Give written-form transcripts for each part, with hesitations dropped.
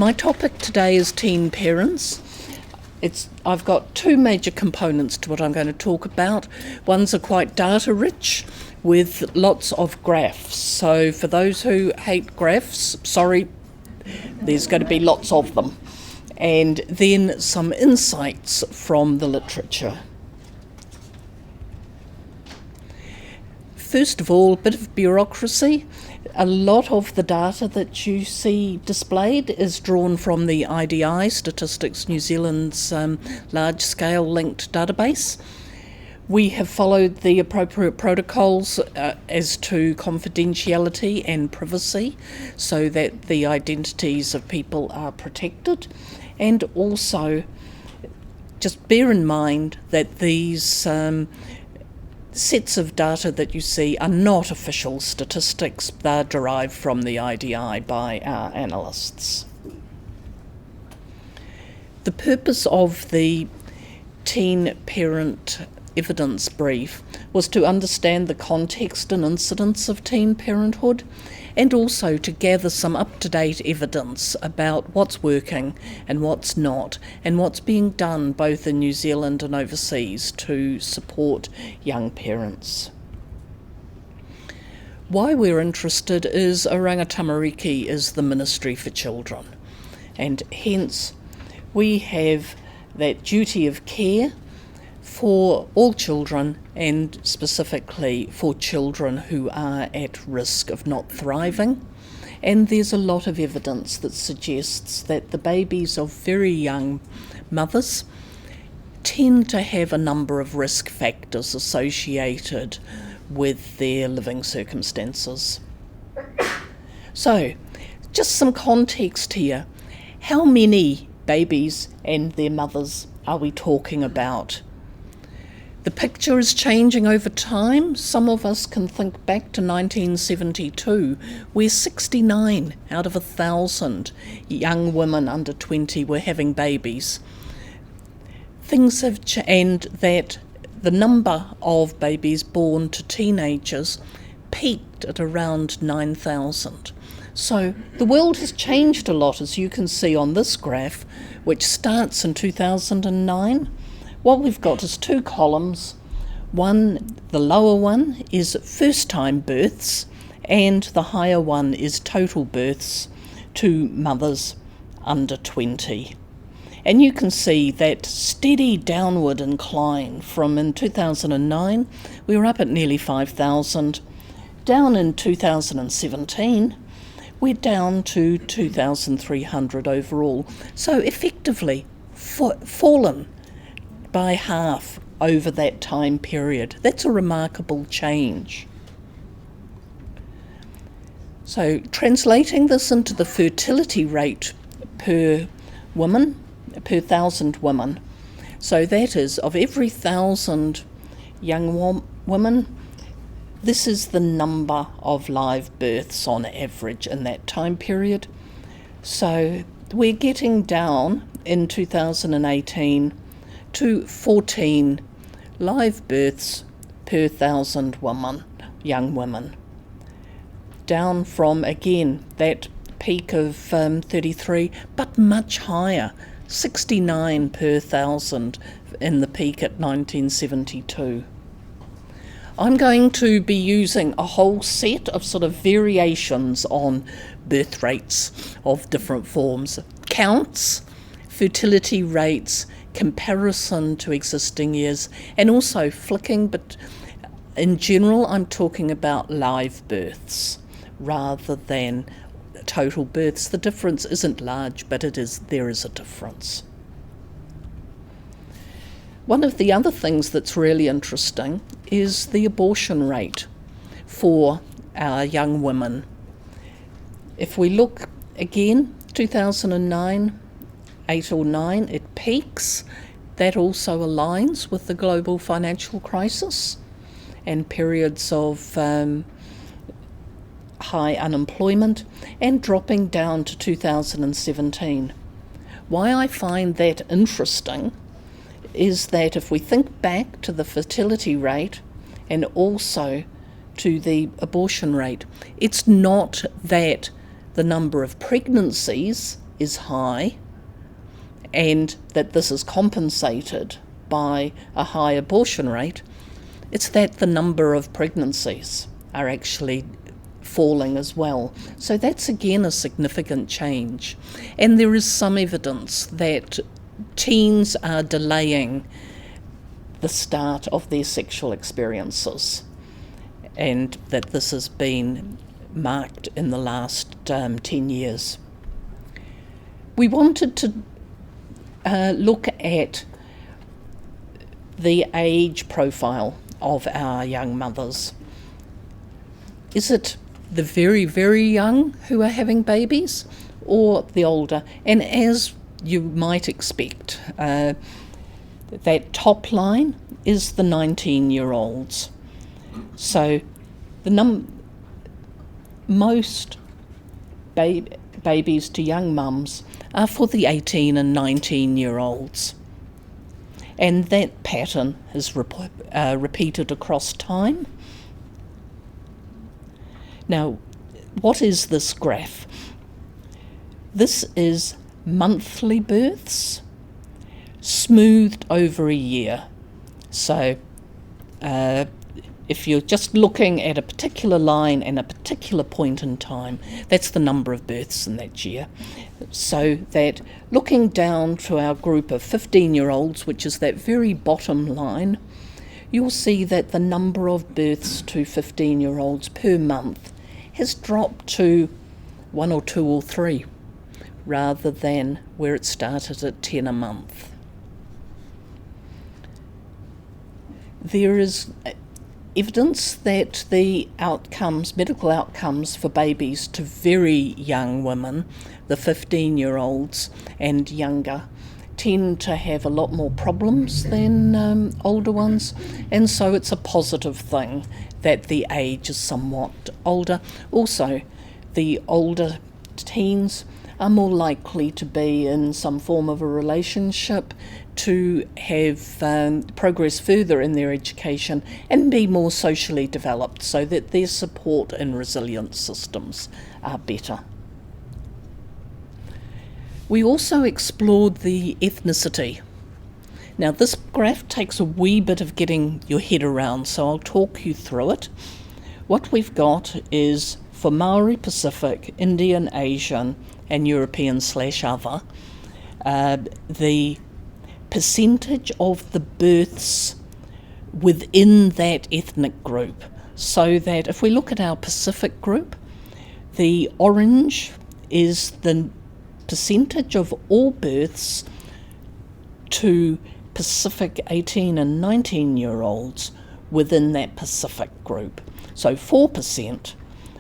My topic today is teen parents. I've got two major components to what I'm going to talk about. One's are quite data rich with lots of graphs. So for those who hate graphs, sorry, there's going to be lots of them. And then some insights from the literature. First of all, a bit of bureaucracy. A lot of the data that you see displayed is drawn from the IDI, Statistics New Zealand's large-scale linked database. We have followed the appropriate protocols as to confidentiality and privacy so that the identities of people are protected. And also, just bear in mind that these sets of data that you see are not official statistics. They're derived from the IDI by our analysts. The purpose of the Teen Parent Evidence Brief was to understand the context and incidence of teen parenthood, and also to gather some up-to-date evidence about what's working and what's not, and what's being done both in New Zealand and overseas to support young parents. Why we're interested is Oranga Tamariki is the Ministry for Children, and hence we have that duty of care for all children, and specifically for children who are at risk of not thriving. And there's a lot of evidence that suggests that the babies of very young mothers tend to have a number of risk factors associated with their living circumstances. So, just some context here. How many babies and their mothers are we talking about? The picture is changing over time. Some of us can think back to 1972, where 69 out of 1,000 young women under 20 were having babies. Things have and that the number of babies born to teenagers peaked at around 9,000. So the world has changed a lot, as you can see on this graph, which starts in 2009. What we've got is two columns. One, the lower one, is first-time births, and the higher one is total births to mothers under 20. And you can see that steady downward incline from in 2009, we were up at nearly 5,000. Down in 2017, we're down to 2,300 overall. So effectively fallen by half over that time period. That's a remarkable change. So translating this into the fertility rate per woman, per 1,000 women, so that is, of every 1,000 young women, this is the number of live births on average in that time period. So we're getting down in 2018 to 14 live births per 1,000 young women. Down from, again, that peak of 33, but much higher, 69 per 1,000 in the peak at 1972. I'm going to be using a whole set of sort of variations on birth rates of different forms. Counts, fertility rates, comparison to existing years, and also flicking, but in general I'm talking about live births rather than total births. The difference isn't large, but there is a difference. One of the other things that's really interesting is the abortion rate for our young women. If we look again, 2009, 8 or 9, it peaks. That also aligns with the global financial crisis and periods of high unemployment, and dropping down to 2017. Why I find that interesting is that if we think back to the fertility rate and also to the abortion rate, it's not that the number of pregnancies is high, and that this is compensated by a high abortion rate, it's that the number of pregnancies are actually falling as well. So that's again a significant change. And there is some evidence that teens are delaying the start of their sexual experiences, and that this has been marked in the last 10 years. We wanted to look at the age profile of our young mothers. Is it the very, very young who are having babies, or the older? And as you might expect, that top line is the 19-year-olds. So most babies to young mums are for the 18 and 19-year-olds. And that pattern is repeated across time. Now, what is this graph? This is monthly births smoothed over a year. So if you're just looking at a particular line and a particular point in time, that's the number of births in that year. So that looking down to our group of 15-year-olds, which is that very bottom line, you'll see that the number of births to 15-year-olds per month has dropped to 1 or 2 or 3, rather than where it started at 10 a month. There is evidence that the outcomes, medical outcomes for babies to very young women, the 15-year-olds and younger, tend to have a lot more problems than older ones, and so it's a positive thing that the age is somewhat older. Also, the older teens are more likely to be in some form of a relationship, to have progress further in their education and be more socially developed, so that their support and resilience systems are better. We also explored the ethnicity. Now, this graph takes a wee bit of getting your head around, so I'll talk you through it. What we've got is for Maori, Pacific, Indian, Asian and European/other, the percentage of the births within that ethnic group. So that if we look at our Pacific group, the orange is the percentage of all births to Pacific 18 and 19-year-olds within that Pacific group. So 4%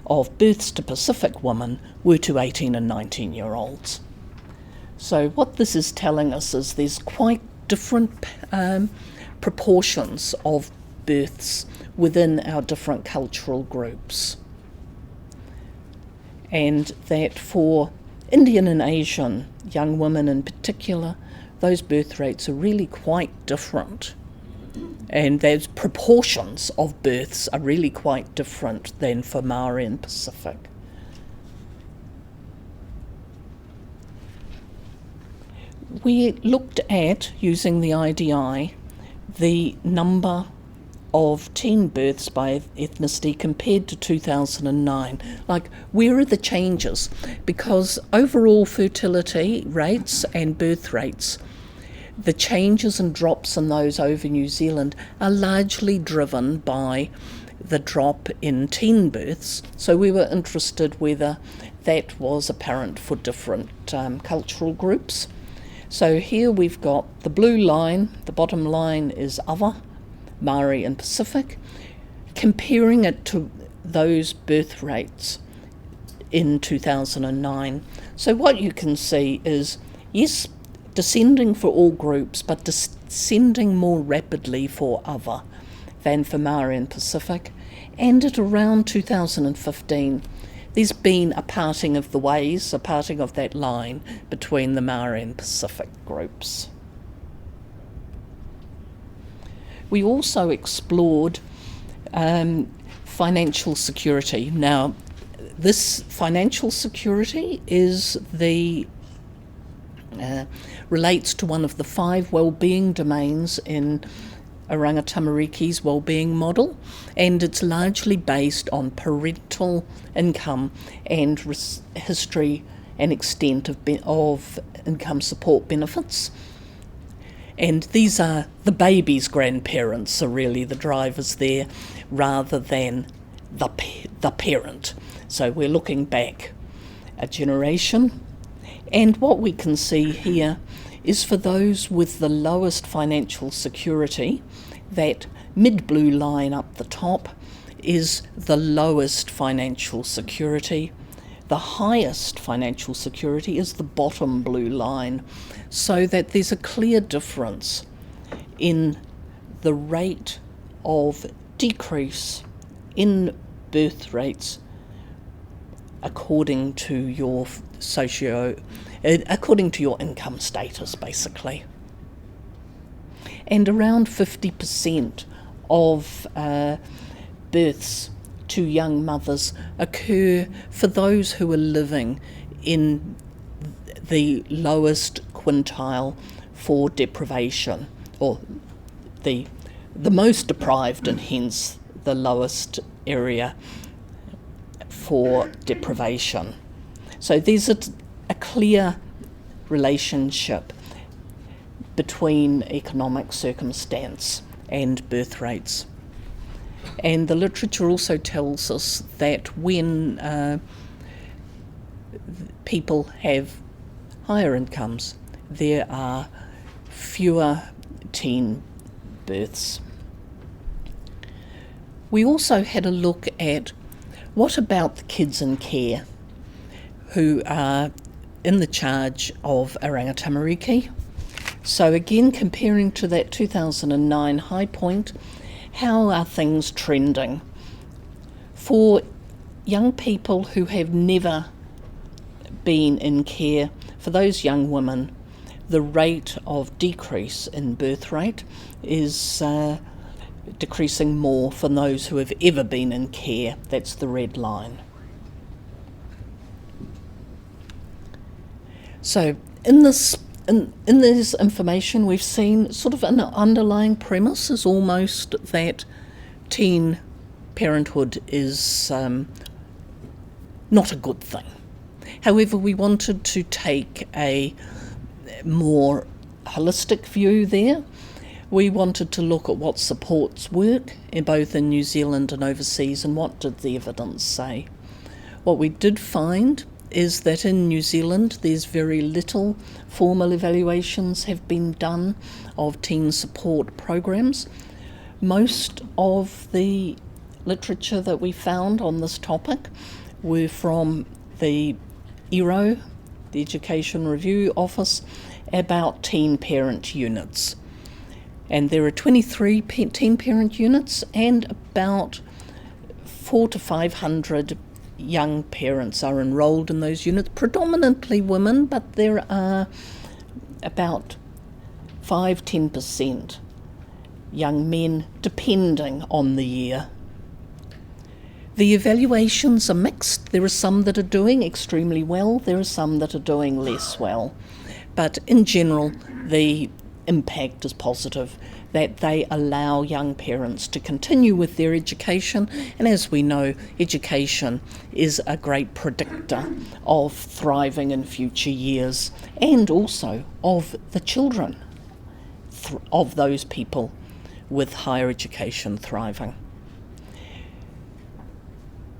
of births to Pacific women were to 18 and 19-year-olds. So what this is telling us is there's quite different proportions of births within our different cultural groups. And that for Indian and Asian young women in particular, those birth rates are really quite different. And those proportions of births are really quite different than for Maori and Pacific. We looked at, using the IDI, the number of teen births by ethnicity compared to 2009. Like, where are the changes? Because overall fertility rates and birth rates, the changes and drops in those over New Zealand are largely driven by the drop in teen births. So we were interested whether that was apparent for different cultural groups. So here we've got the blue line, the bottom line is other, Maori and Pacific, comparing it to those birth rates in 2009. So what you can see is, yes, descending for all groups, but descending more rapidly for other than for Maori and Pacific. And at around 2015, there's been a parting of the ways, a parting of that line between the Maori and Pacific groups. We also explored financial security. Now, this financial security is the relates to one of the 5 well-being domains in Oranga Tamariki's wellbeing model, and it's largely based on parental income and history and extent of income support benefits. And these are the baby's grandparents are really the drivers there, rather than the parent. So we're looking back a generation, and what we can see here is for those with the lowest financial security, that mid-blue line up the top is the lowest financial security. The highest financial security is the bottom blue line, so that there's a clear difference in the rate of decrease in birth rates according to your according to your income status, basically. And around 50% of births to young mothers occur for those who are living in the lowest quintile for deprivation, or the most deprived, and hence the lowest area for deprivation. So there's a clear relationship between economic circumstance and birth rates. And the literature also tells us that when people have higher incomes, there are fewer teen births. We also had a look at what about the kids in care who are in the charge of Oranga Tamariki. So again, comparing to that 2009 high point, how are things trending? For young people who have never been in care, for those young women, the rate of decrease in birth rate is decreasing more for those who have ever been in care. That's the red line. So in this information, we've seen sort of an underlying premise is almost that teen parenthood is not a good thing. However, we wanted to take a more holistic view there. We wanted to look at what supports work, both in New Zealand and overseas, and what did the evidence say. What we did find is that in New Zealand there's very little formal evaluations have been done of teen support programs. Most of the literature that we found on this topic were from the ERO, the Education Review Office, about teen parent units. And there are 23 teen parent units, and about 400 to 500 young parents are enrolled in those units, predominantly women, but there are about 5-10% young men, depending on the year. The evaluations are mixed. There are some that are doing extremely well, there are some that are doing less well. But in general, the impact is positive, that they allow young parents to continue with their education, and as we know, education is a great predictor of thriving in future years, and also of the children of those people with higher education thriving.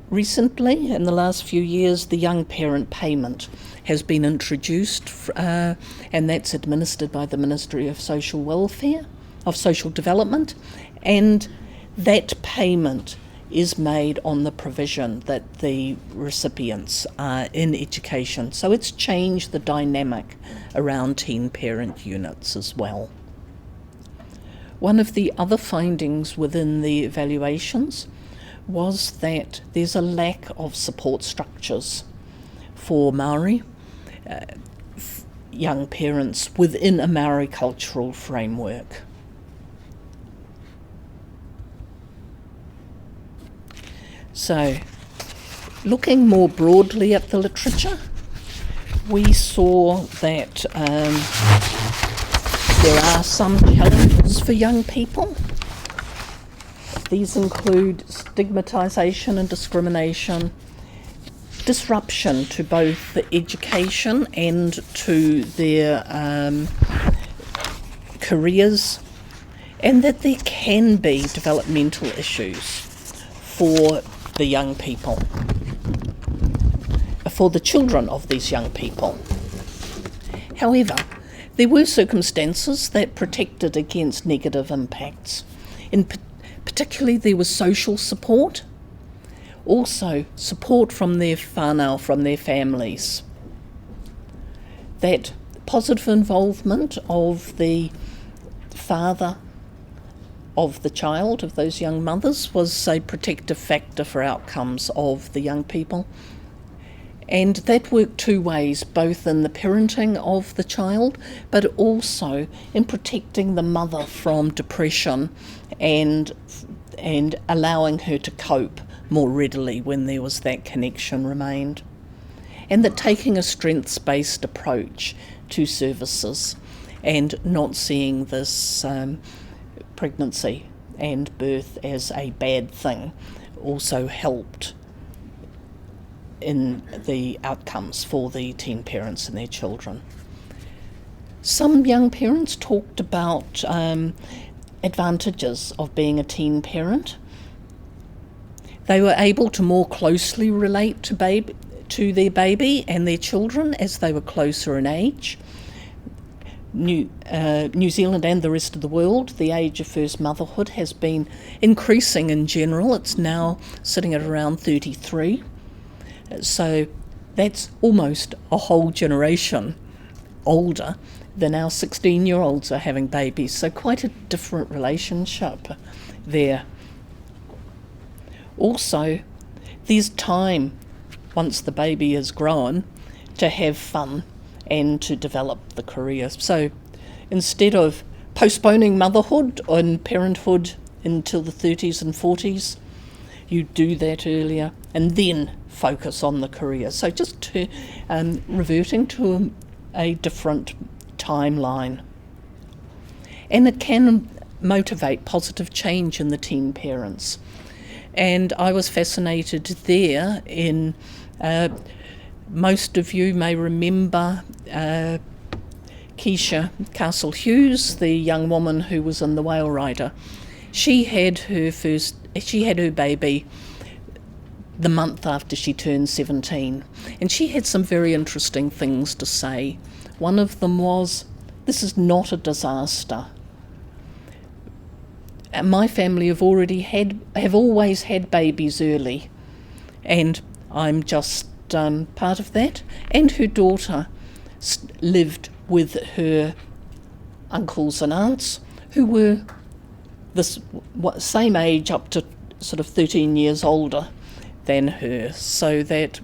Recently, in the last few years, the young parent payment has been introduced, and that's administered by the Ministry of Social Welfare, of Social Development, and that payment is made on the provision that the recipients are in education. So it's changed the dynamic around teen parent units as well. One of the other findings within the evaluations was that there's a lack of support structures for Māori young parents within a Maori cultural framework. So, looking more broadly at the literature, we saw that there are some challenges for young people. These include stigmatisation and discrimination, disruption to both the education and to their careers, and that there can be developmental issues for the young people, for the children of these young people. However, there were circumstances that protected against negative impacts. Particularly, there was social support, also support from their whānau, from their families. That positive involvement of the father of the child, of those young mothers, was a protective factor for outcomes of the young people. And that worked two ways, both in the parenting of the child, but also in protecting the mother from depression and allowing her to cope more readily when there was that connection remained. And that taking a strengths-based approach to services and not seeing this pregnancy and birth as a bad thing also helped in the outcomes for the teen parents and their children. Some young parents talked about advantages of being a teen parent. They were able to more closely relate to their baby and their children as they were closer in age. New Zealand and the rest of the world, the age of first motherhood has been increasing in general. It's now sitting at around 33. So that's almost a whole generation older than our 16-year-olds are having babies. So quite a different relationship there. Also, there's time, once the baby is grown, to have fun and to develop the career. So instead of postponing motherhood and parenthood until the 30s and 40s, you do that earlier and then focus on the career. So just reverting to a different timeline. And it can motivate positive change in the teen parents. And I was fascinated there in, most of you may remember Keisha Castle Hughes, the young woman who was in The Whale Rider. She had her baby the month after she turned 17, and she had some very interesting things to say. One of them was, "This is not a disaster. My family have always had babies early, and I'm just part of that." And her daughter lived with her uncles and aunts who were the same age, up to sort of 13 years older than her, so that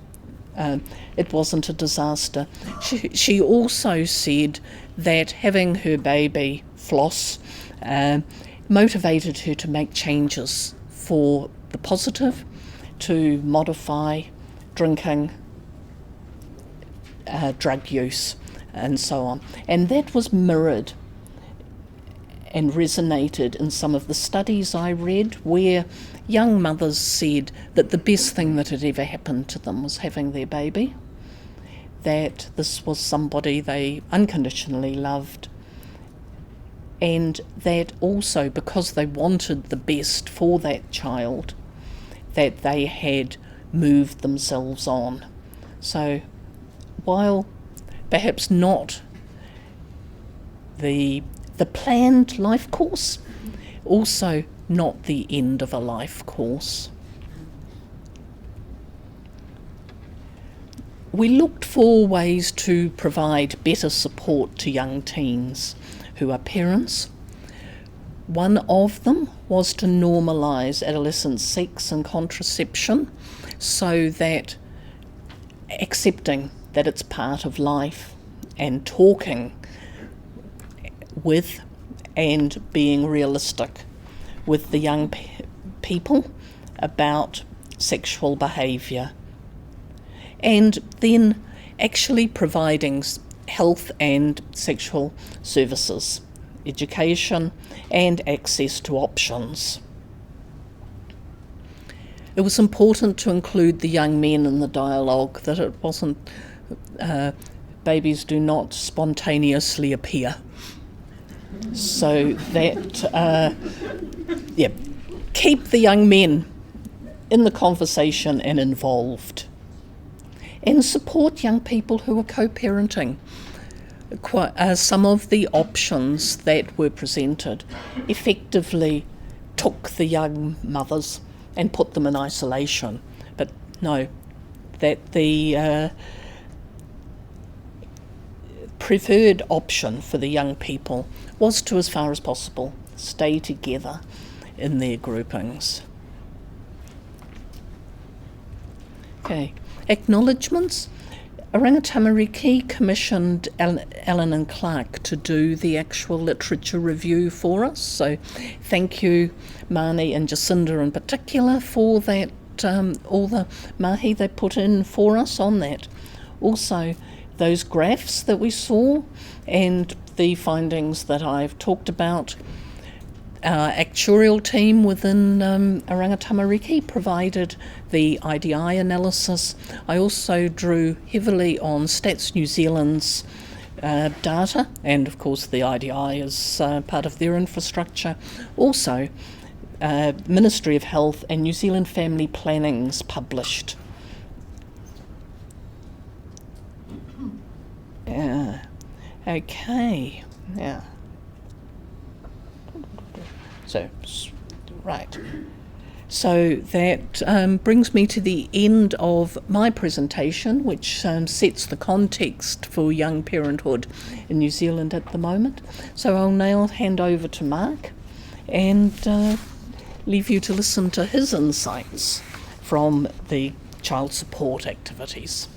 it wasn't a disaster. She also said that having her baby Floss motivated her to make changes for the positive, to modify drinking, drug use, and so on. And that was mirrored and resonated in some of the studies I read, where young mothers said that the best thing that had ever happened to them was having their baby, that this was somebody they unconditionally loved, and that also, because they wanted the best for that child, that they had moved themselves on. So while perhaps not the planned life course, also not the end of a life course. We looked for ways to provide better support to young teens who are parents. One of them was to normalise adolescent sex and contraception, so that accepting that it's part of life and talking with and being realistic with the young people about sexual behaviour. And then actually providing health and sexual services, education and access to options. It was important to include the young men in the dialogue, that it wasn't, babies do not spontaneously appear. So that, keep the young men in the conversation and involved. And support young people who are co-parenting. Some of the options that were presented effectively took the young mothers and put them in isolation. But no, that the preferred option for the young people was to, as far as possible, stay together in their groupings. Okay, acknowledgements. Oranga Tamariki commissioned Alan and Clark to do the actual literature review for us, so thank you Marnie and Jacinda in particular for that, all the mahi they put in for us on that. Also those graphs that we saw and the findings that I've talked about. Our actuarial team within Oranga Tamariki provided the IDI analysis. I also drew heavily on Stats New Zealand's data, and of course the IDI is part of their infrastructure. Also, Ministry of Health and New Zealand Family Planning's published. Okay, yeah. So, right. So that brings me to the end of my presentation, which sets the context for young parenthood in New Zealand at the moment. So I'll now hand over to Mark and leave you to listen to his insights from the child support activities.